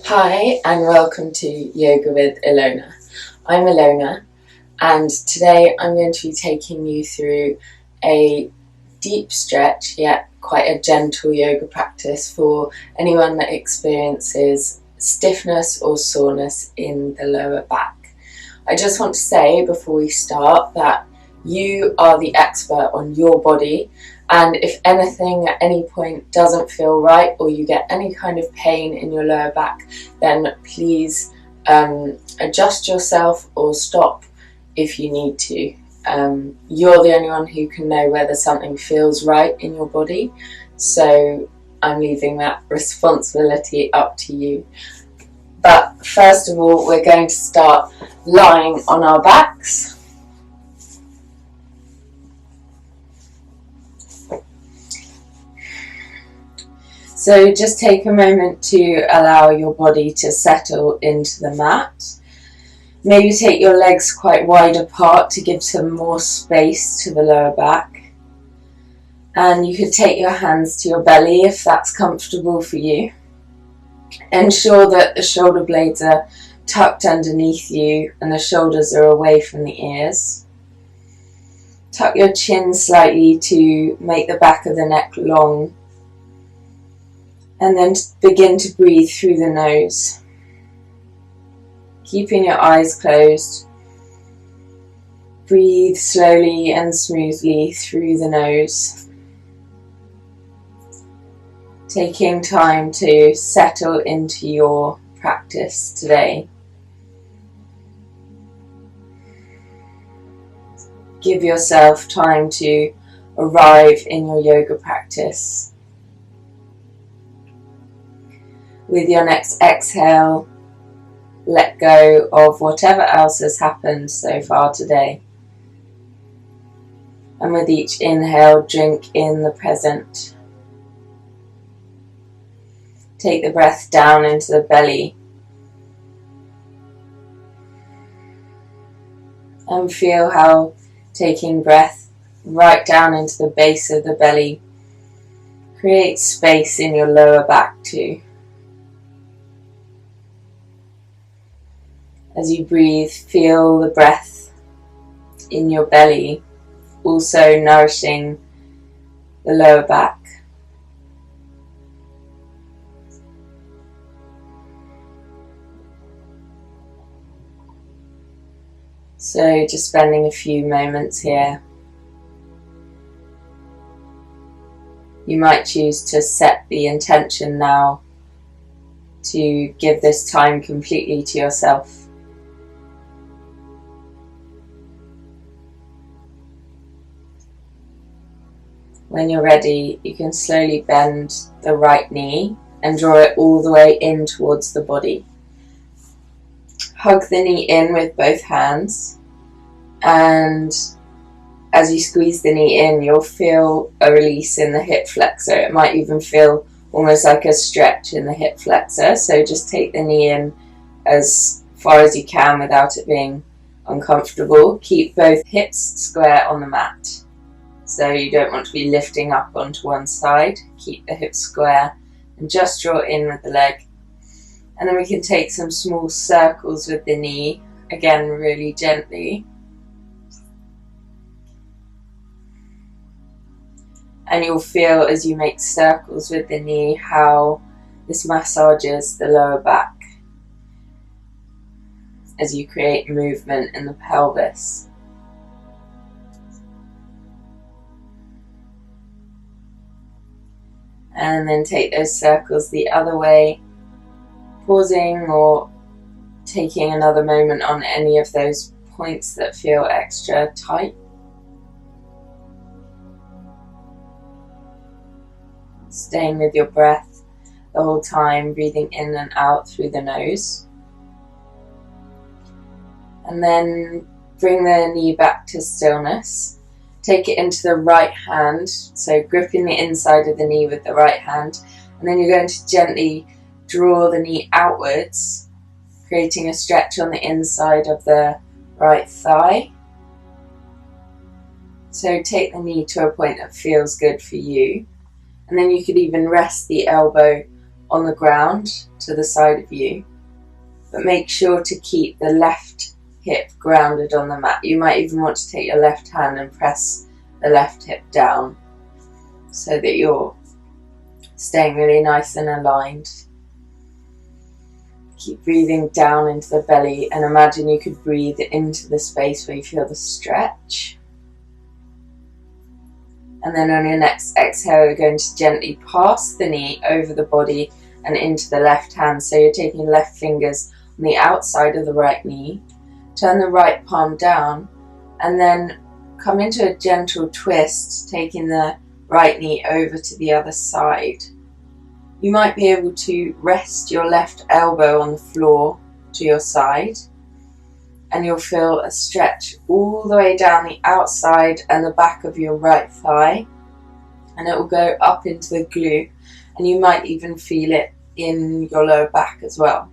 Hi and welcome to Yoga with Ilona. I'm Ilona and today I'm going to be taking you through a deep stretch yet quite a gentle yoga practice for anyone that experiences stiffness or soreness in the lower back. I just want to say before we start that you are the expert on your body, and if anything at any point doesn't feel right or you get any kind of pain in your lower back, then please adjust yourself or stop if you need to. You're the only one who can know whether something feels right in your body, so I'm leaving that responsibility up to you. But first of all, we're going to start lying on our backs. So just take a moment to allow your body to settle into the mat. Maybe take your legs quite wide apart to give some more space to the lower back. And you could take your hands to your belly if that's comfortable for you. Ensure that the shoulder blades are tucked underneath you and the shoulders are away from the ears. Tuck your chin slightly to make the back of the neck long. And then begin to breathe through the nose. Keeping your eyes closed. Breathe slowly and smoothly through the nose. Taking time to settle into your practice today. Give yourself time to arrive in your yoga practice. With your next exhale, let go of whatever else has happened so far today. And with each inhale, drink in the present. Take the breath down into the belly. And feel how taking breath right down into the base of the belly creates space in your lower back too. As you breathe, feel the breath in your belly, also nourishing the lower back. So just spending a few moments here. You might choose to set the intention now to give this time completely to yourself. When you're ready, you can slowly bend the right knee and draw it all the way in towards the body. Hug the knee in with both hands, and as you squeeze the knee in, you'll feel a release in the hip flexor. It might even feel almost like a stretch in the hip flexor, so just take the knee in as far as you can without it being uncomfortable. Keep both hips square on the mat. So you don't want to be lifting up onto one side. Keep the hips square and just draw in with the leg. And then we can take some small circles with the knee, again really gently. And you'll feel as you make circles with the knee how this massages the lower back as you create movement in the pelvis. And then take those circles the other way, pausing or taking another moment on any of those points that feel extra tight. Staying with your breath the whole time, breathing in and out through the nose. And then bring the knee back to stillness. Take it into the right hand, so gripping the inside of the knee with the right hand, and then you're going to gently draw the knee outwards, creating a stretch on the inside of the right thigh. So take the knee to a point that feels good for you, and then you could even rest the elbow on the ground to the side of you, but make sure to keep the left hip grounded on the mat. You might even want to take your left hand and press the left hip down so that you're staying really nice and aligned. Keep breathing down into the belly and imagine you could breathe into the space where you feel the stretch. And then on your next exhale, you're going to gently pass the knee over the body and into the left hand. So you're taking left fingers on the outside of the right knee, turn the right palm down, and then come into a gentle twist, taking the right knee over to the other side. You might be able to rest your left elbow on the floor to your side, and you'll feel a stretch all the way down the outside and the back of your right thigh, and it will go up into the glute, and you might even feel it in your lower back as well.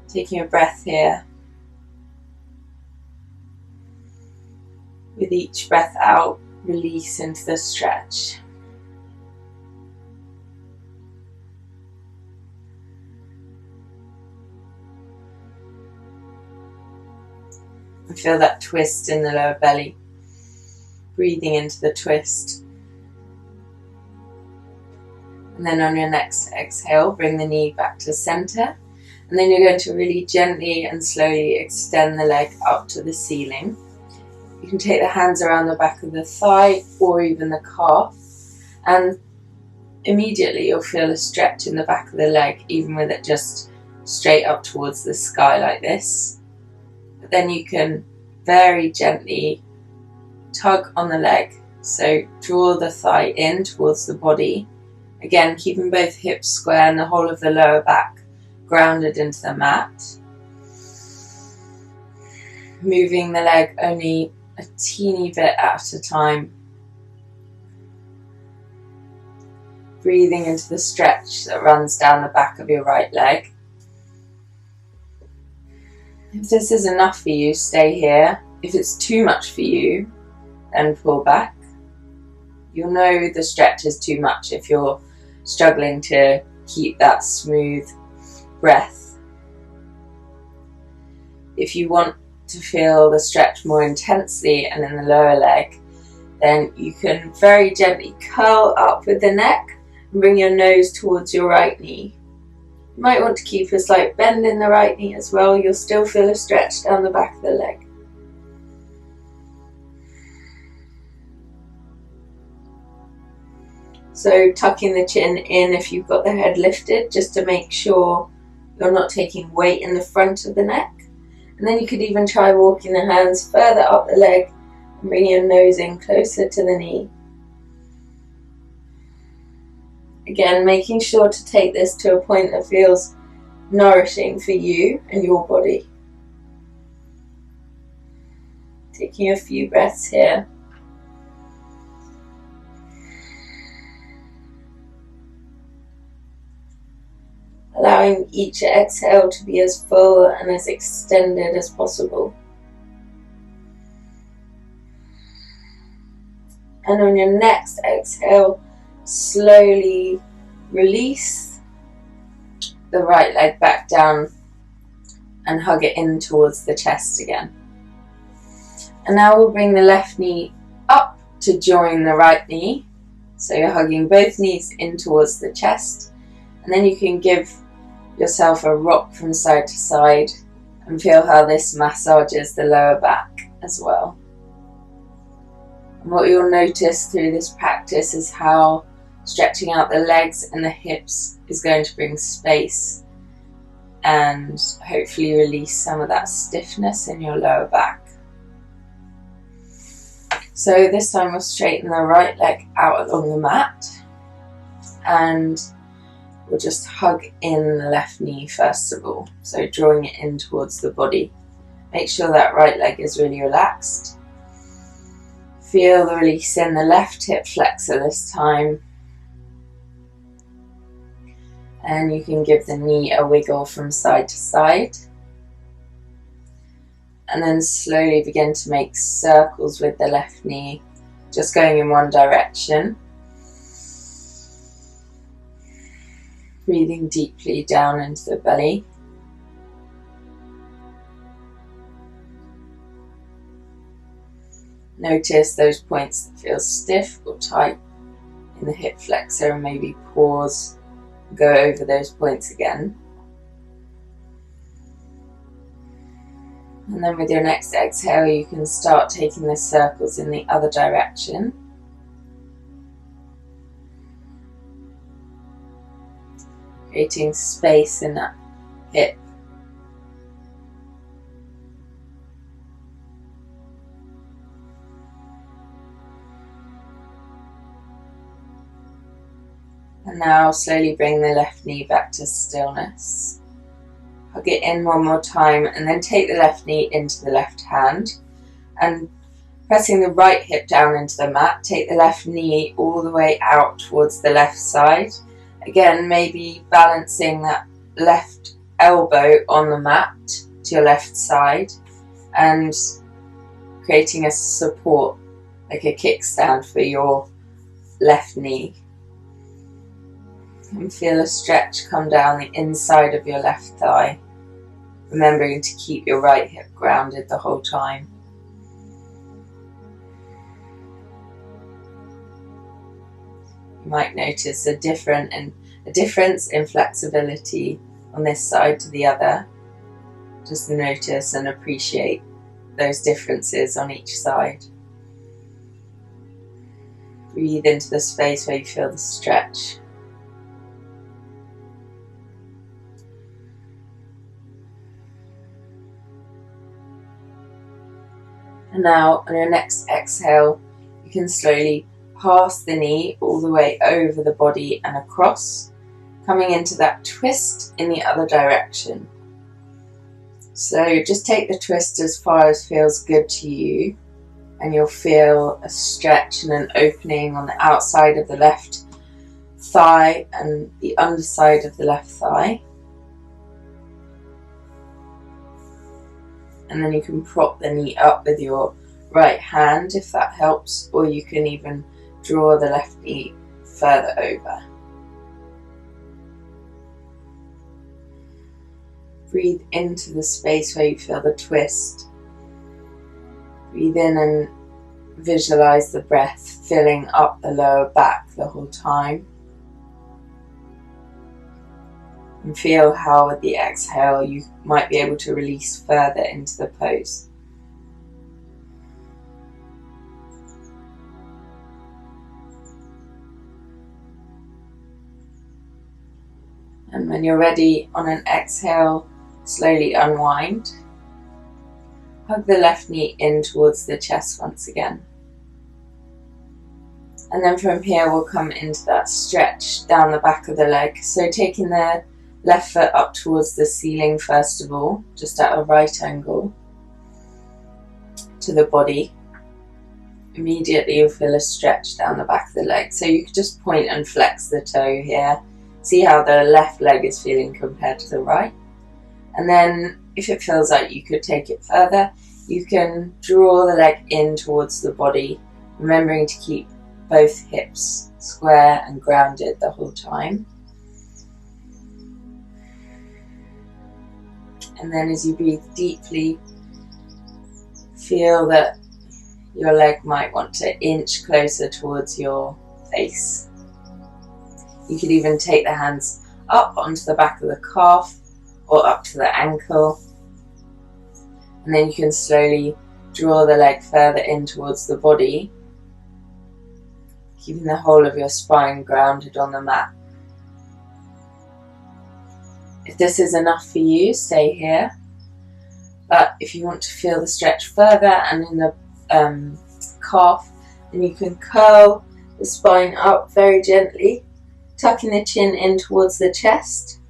Taking a breath here. With each breath out, release into the stretch. And feel that twist in the lower belly. Breathing into the twist. And then on your next exhale, bring the knee back to center. And then you're going to really gently and slowly extend the leg up to the ceiling. You can take the hands around the back of the thigh or even the calf, and immediately you'll feel a stretch in the back of the leg, even with it just straight up towards the sky like this. But then you can very gently tug on the leg, so draw the thigh in towards the body, again keeping both hips square and the whole of the lower back grounded into the mat. Moving the leg only a teeny bit at a time. Breathing into the stretch that runs down the back of your right leg. If this is enough for you, stay here. If it's too much for you, then pull back. You'll know the stretch is too much if you're struggling to keep that smooth breath. If you want to feel the stretch more intensely and in the lower leg, then you can very gently curl up with the neck and bring your nose towards your right knee. You might want to keep a slight bend in the right knee as well. You'll still feel a stretch down the back of the leg. So tucking the chin in if you've got the head lifted, just to make sure you're not taking weight in the front of the neck. And then you could even try walking the hands further up the leg and bring your nose in closer to the knee. Again, making sure to take this to a point that feels nourishing for you and your body. Taking a few breaths here. Allowing each exhale to be as full and as extended as possible. And on your next exhale, slowly release the right leg back down and hug it in towards the chest again. And now we'll bring the left knee up to join the right knee. So you're hugging both knees in towards the chest. And then you can give yourself a rock from side to side and feel how this massages the lower back as well. And what you'll notice through this practice is how stretching out the legs and the hips is going to bring space and hopefully release some of that stiffness in your lower back. So this time we'll straighten the right leg out along the mat and we'll just hug in the left knee first of all, so drawing it in towards the body. Make sure that right leg is really relaxed. Feel the release in the left hip flexor this time. And you can give the knee a wiggle from side to side. And then slowly begin to make circles with the left knee, just going in one direction. Breathing deeply down into the belly. Notice those points that feel stiff or tight in the hip flexor, and maybe pause, go over those points again. And then with your next exhale, you can start taking the circles in the other direction. Creating space in that hip. And now slowly bring the left knee back to stillness. Hug it in one more time, and then take the left knee into the left hand. And pressing the right hip down into the mat, take the left knee all the way out towards the left side. Again, maybe balancing that left elbow on the mat to your left side and creating a support, like a kickstand for your left knee. And feel a stretch come down the inside of your left thigh, remembering to keep your right hip grounded the whole time. You might notice a difference in flexibility on this side to the other. Just notice and appreciate those differences on each side. Breathe into the space where you feel the stretch. And now on your next exhale, you can slowly pass the knee all the way over the body and across, coming into that twist in the other direction. So just take the twist as far as feels good to you, and you'll feel a stretch and an opening on the outside of the left thigh and the underside of the left thigh. And then you can prop the knee up with your right hand if that helps, or you can even draw the left knee further over. Breathe into the space where you feel the twist. Breathe in and visualize the breath filling up the lower back the whole time. And feel how with the exhale you might be able to release further into the pose. And when you're ready, on an exhale, slowly unwind. Hug the left knee in towards the chest once again. And then from here we'll come into that stretch down the back of the leg. So taking the left foot up towards the ceiling first of all, just at a right angle to the body. Immediately you'll feel a stretch down the back of the leg. So you could just point and flex the toe here. See how the left leg is feeling compared to the right. And then if it feels like you could take it further, you can draw the leg in towards the body, remembering to keep both hips square and grounded the whole time. And then as you breathe deeply, feel that your leg might want to inch closer towards your face. You could even take the hands up onto the back of the calf or up to the ankle. And then you can slowly draw the leg further in towards the body, keeping the whole of your spine grounded on the mat. If this is enough for you, stay here. But if you want to feel the stretch further and in the calf, then you can curl the spine up very gently, tucking the chin in towards the chest.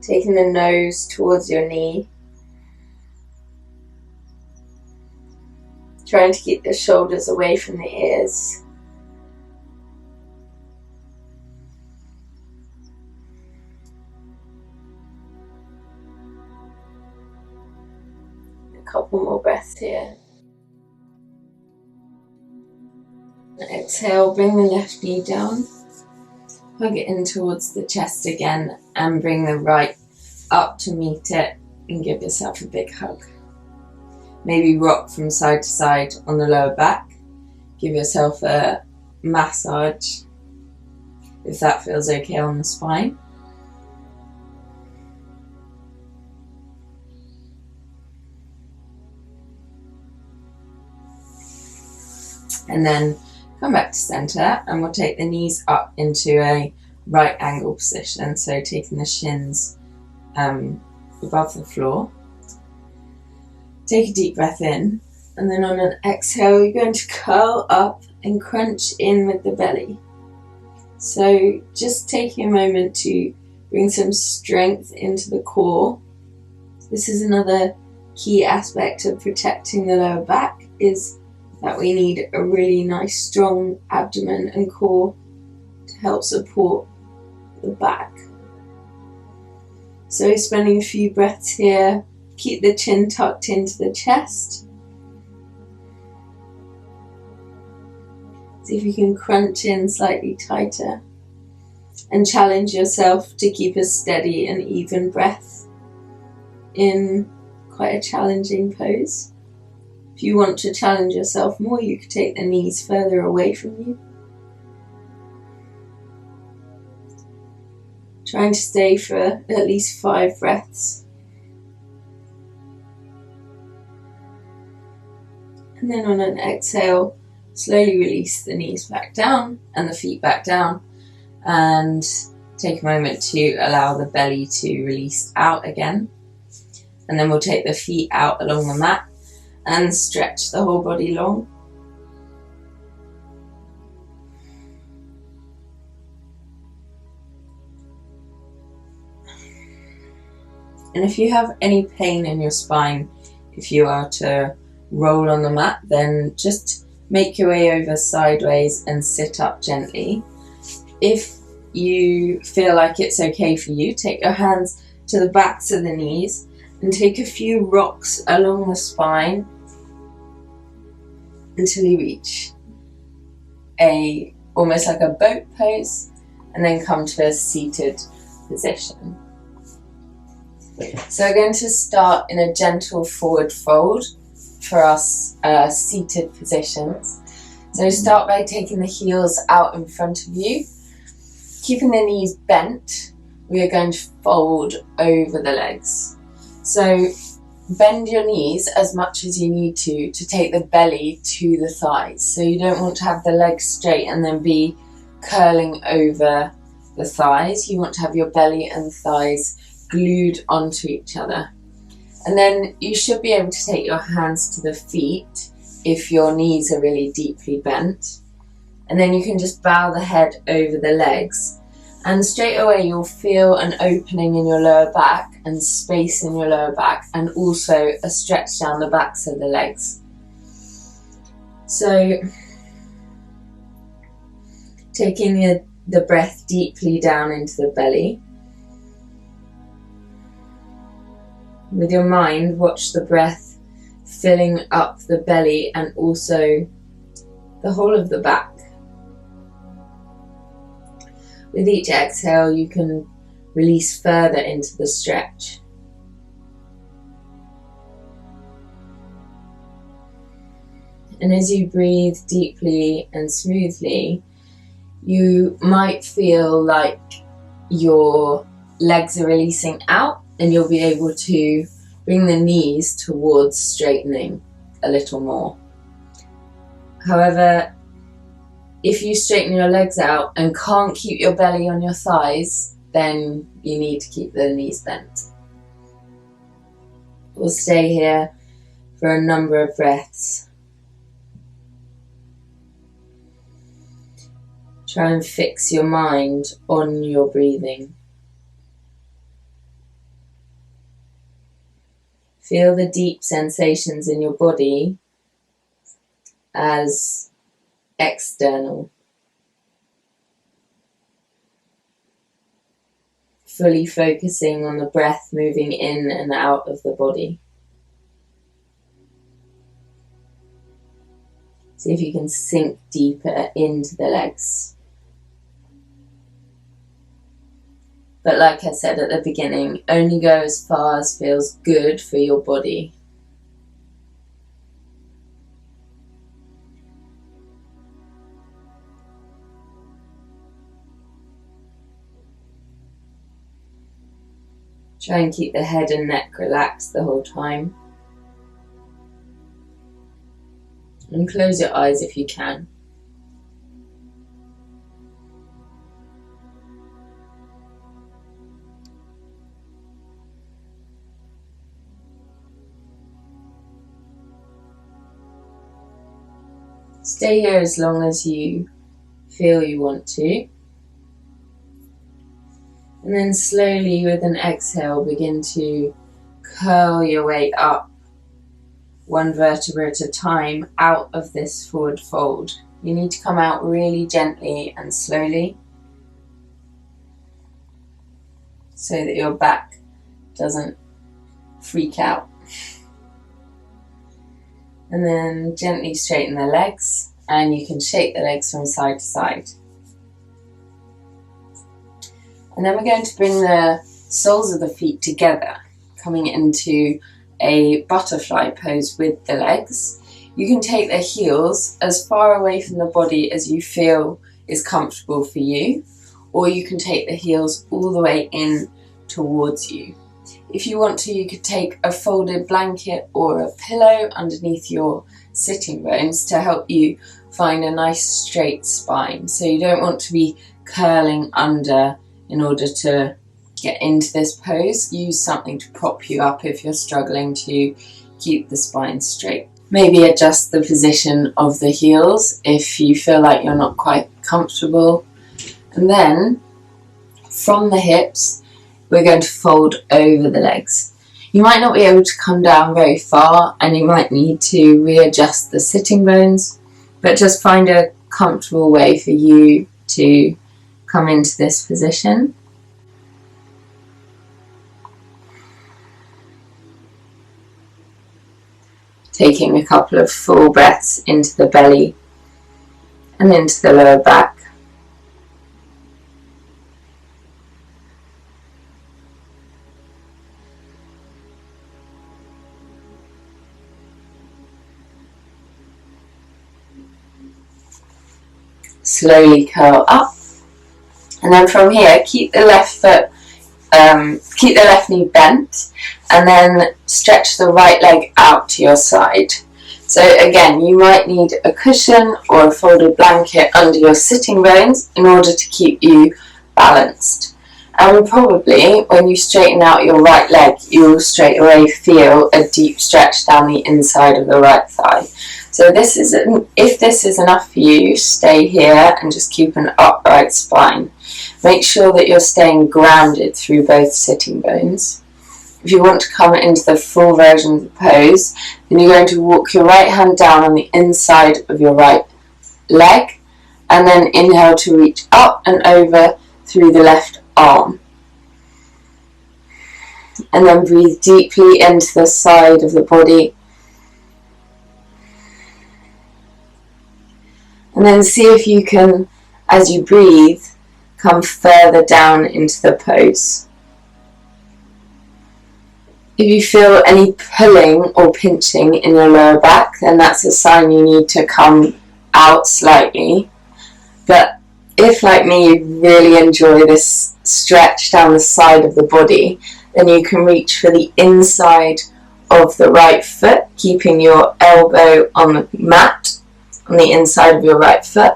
Taking the nose towards your knee. Trying to keep the shoulders away from the ears. A couple more breaths here. Exhale, bring the left knee down, hug it in towards the chest again, and bring the right up to meet it and give yourself a big hug. Maybe rock from side to side on the lower back. Give yourself a massage if that feels okay on the spine. And then come back to center, and we'll take the knees up into a right angle position, so taking the shins above the floor. Take a deep breath in, and then on an exhale, you're going to curl up and crunch in with the belly. So just taking a moment to bring some strength into the core. This is another key aspect of protecting the lower back, is that we need a really nice strong abdomen and core to help support the back. So spending a few breaths here, keep the chin tucked into the chest. See if you can crunch in slightly tighter and challenge yourself to keep a steady and even breath in quite a challenging pose. If you want to challenge yourself more, you could take the knees further away from you. Trying to stay for at least 5 breaths. And then on an exhale, slowly release the knees back down and the feet back down, and take a moment to allow the belly to release out again. And then we'll take the feet out along the mat and stretch the whole body long. And if you have any pain in your spine, if you are to roll on the mat, then just make your way over sideways and sit up gently. If you feel like it's okay for you, take your hands to the backs of the knees and take a few rocks along the spine until you reach almost like a boat pose, and then come to a seated position. So we're going to start in a gentle forward fold for us seated positions. So start by taking the heels out in front of you. Keeping the knees bent, we are going to fold over the legs. So bend your knees as much as you need to take the belly to the thighs. So you don't want to have the legs straight and then be curling over the thighs. You want to have your belly and thighs glued onto each other. And then you should be able to take your hands to the feet if your knees are really deeply bent. And then you can just bow the head over the legs. And straight away you'll feel an opening in your lower back and space in your lower back, and also a stretch down the backs of the legs. So taking the breath deeply down into the belly. With your mind, watch the breath filling up the belly and also the whole of the back. With each exhale, you can release further into the stretch. And as you breathe deeply and smoothly, you might feel like your legs are releasing out, and you'll be able to bring the knees towards straightening a little more. However, if you straighten your legs out and can't keep your belly on your thighs, then you need to keep the knees bent. We'll stay here for a number of breaths. Try and fix your mind on your breathing. Feel the deep sensations in your body as external. Fully focusing on the breath moving in and out of the body. See if you can sink deeper into the legs. But like I said at the beginning, only go as far as feels good for your body. Try and keep the head and neck relaxed the whole time. And close your eyes if you can. Stay here as long as you feel you want to. And then slowly with an exhale begin to curl your way up, one vertebra at a time, out of this forward fold. You need to come out really gently and slowly so that your back doesn't freak out. And then gently straighten the legs, and you can shake the legs from side to side. And then we're going to bring the soles of the feet together, coming into a butterfly pose with the legs. You can take the heels as far away from the body as you feel is comfortable for you, or you can take the heels all the way in towards you. If you want to, you could take a folded blanket or a pillow underneath your sitting bones to help you find a nice straight spine. So you don't want to be curling under in order to get into this pose. Use something to prop you up if you're struggling to keep the spine straight. Maybe adjust the position of the heels if you feel like you're not quite comfortable. And then from the hips, we're going to fold over the legs. You might not be able to come down very far, and you might need to readjust the sitting bones, but just find a comfortable way for you to come into this position. Taking a couple of full breaths into the belly and into the lower back. Slowly curl up, and then from here keep the left knee bent, and then stretch the right leg out to your side. So again, you might need a cushion or a folded blanket under your sitting bones in order to keep you balanced. And probably when you straighten out your right leg, you'll straight away feel a deep stretch down the inside of the right thigh. So if this is enough for you, stay here and just keep an upright spine. Make sure that you're staying grounded through both sitting bones. If you want to come into the full version of the pose, then you're going to walk your right hand down on the inside of your right leg, and then inhale to reach up and over through the left arm. And then breathe deeply into the side of the body. And then see if you can, as you breathe, come further down into the pose. If you feel any pulling or pinching in your lower back, then that's a sign you need to come out slightly. But if, like me, you really enjoy this stretch down the side of the body, then you can reach for the inside of the right foot, keeping your elbow on the mat, on the inside of your right foot.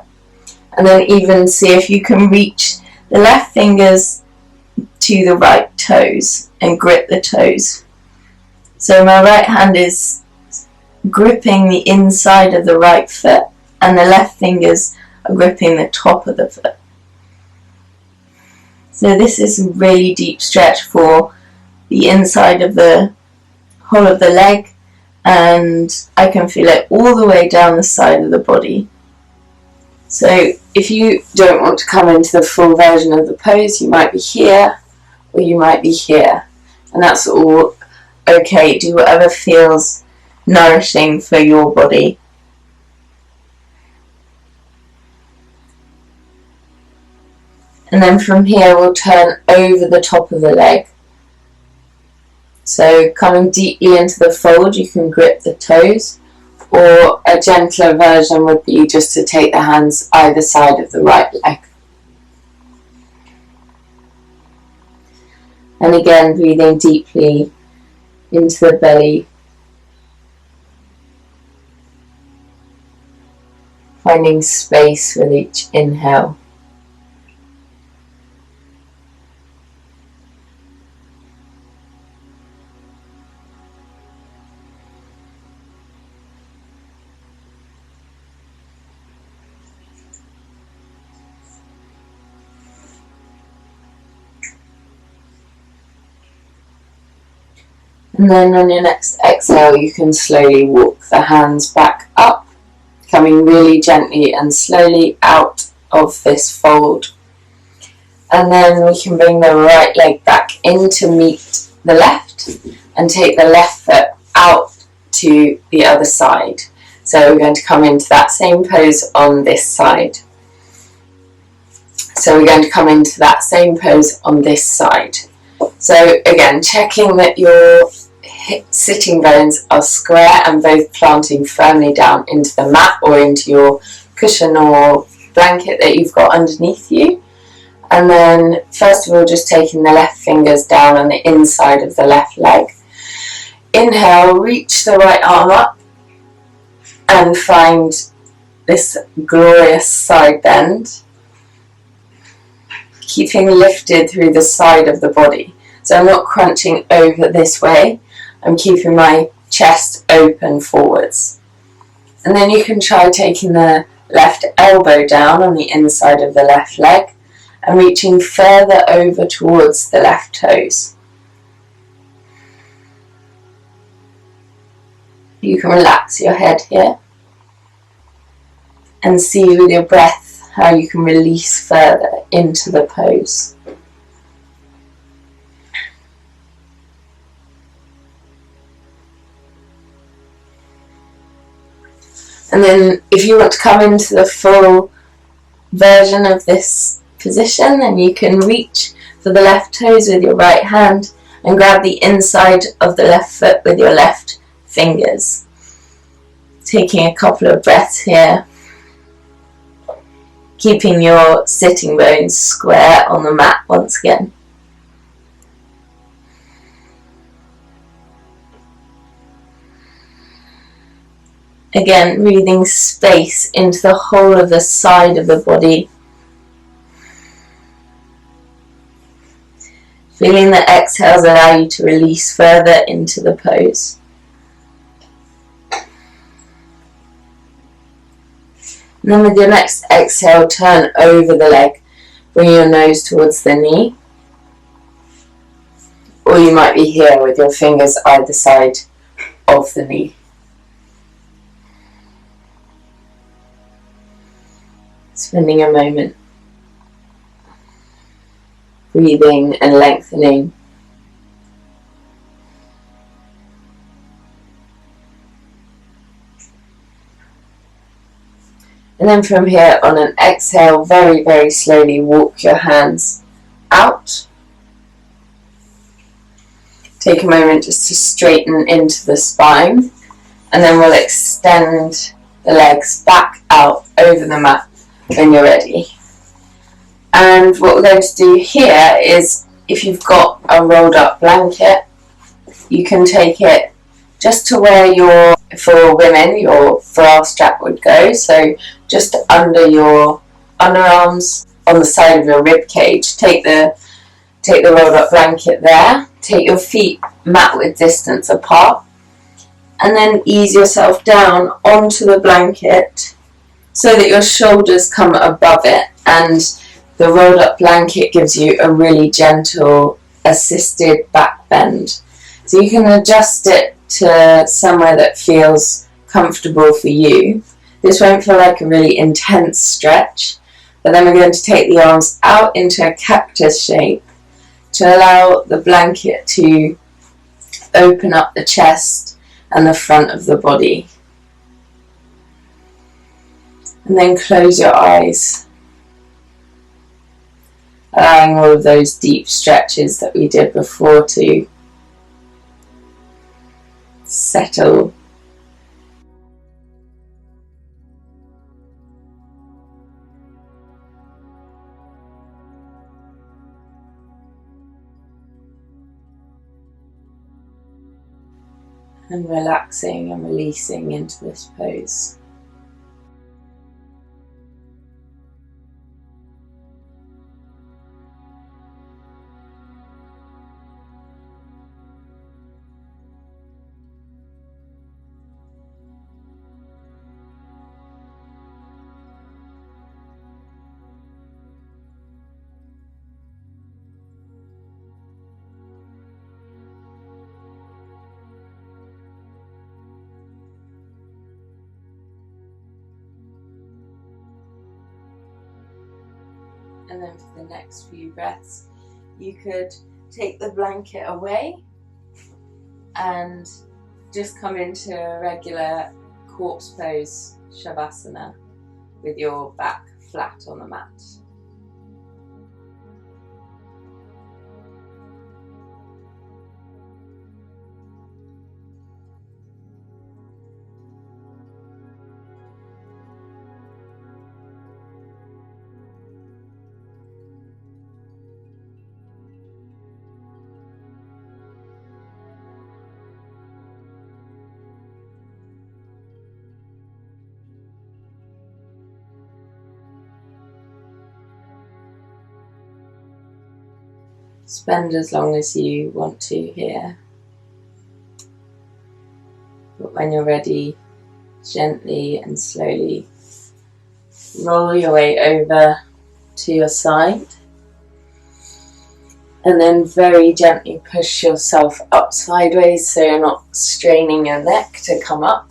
And then even see if you can reach the left fingers to the right toes and grip the toes. So my right hand is gripping the inside of the right foot, and the left fingers are gripping the top of the foot. So this is a really deep stretch for the inside of the whole of the leg, and I can feel it all the way down the side of the body. So if you don't want to come into the full version of the pose, you might be here or you might be here, and that's all okay. Do whatever feels nourishing for your body. And then from here we'll turn over the top of the leg. So coming deeply into the fold, you can grip the toes, or a gentler version would be just to take the hands either side of the right leg. And again, breathing deeply into the belly, finding space with each inhale. And then on your next exhale, you can slowly walk the hands back up, coming really gently and slowly out of this fold. And then we can bring the right leg back in to meet the left and take the left foot out to the other side. So we're going to come into that same pose on this side. So we're going to come into that same pose on this side. So again, checking that your sitting bones are square and both planting firmly down into the mat or into your cushion or blanket that you've got underneath you. And then first of all, just taking the left fingers down on the inside of the left leg. Inhale, reach the right arm up and find this glorious side bend, keeping lifted through the side of the body. So I'm not crunching over this way, I'm keeping my chest open forwards. And then you can try taking the left elbow down on the inside of the left leg and reaching further over towards the left toes. You can relax your head here and see with your breath how you can release further into the pose. And then if you want to come into the full version of this position, then you can reach for the left toes with your right hand and grab the inside of the left foot with your left fingers. Taking a couple of breaths here, keeping your sitting bones square on the mat once again. Again, breathing space into the whole of the side of the body. Feeling the exhales allow you to release further into the pose. And then with your next exhale, turn over the leg. Bring your nose towards the knee. Or you might be here with your fingers either side of the knee. Spending a moment breathing and lengthening. And then from here on an exhale, very, very slowly walk your hands out. Take a moment just to straighten into the spine, and then we'll extend the legs back out over the mat when you're ready. And what we're going to do here is, if you've got a rolled up blanket, you can take it just to where your, for women, your bra strap would go, so just under your underarms on the side of your rib cage. Take the rolled up blanket there, take your feet mat width distance apart, and then ease yourself down onto the blanket so that your shoulders come above it, and the rolled up blanket gives you a really gentle assisted back bend. So you can adjust it to somewhere that feels comfortable for you. This won't feel like a really intense stretch, but then we're going to take the arms out into a cactus shape to allow the blanket to open up the chest and the front of the body. And then close your eyes. allowing all of those deep stretches that we did before to settle. And relaxing and releasing into this pose. And then for the next few breaths, you could take the blanket away and just come into a regular corpse pose, Shavasana, with your back flat on the mat. Spend as long as you want to here, but when you're ready, gently and slowly roll your way over to your side, and then very gently push yourself up sideways so you're not straining your neck to come up,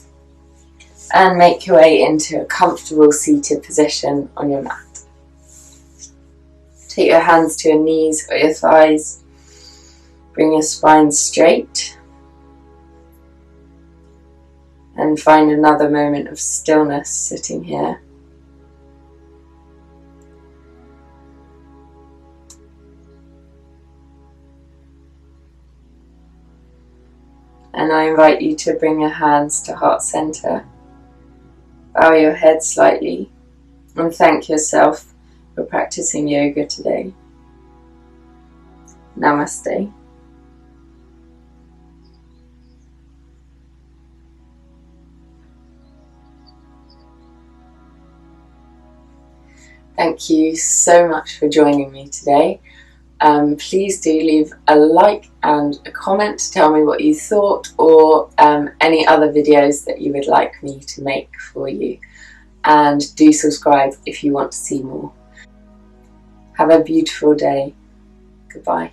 and make your way into a comfortable seated position on your mat. Take your hands to your knees or your thighs, bring your spine straight, and find another moment of stillness sitting here. And I invite you to bring your hands to heart center, bow your head slightly, and thank yourself for practicing yoga today. Namaste. Thank you so much for joining me today. Please do leave a like and a comment to tell me what you thought, or any other videos that you would like me to make for you. And do subscribe if you want to see more. Have a beautiful day. Goodbye.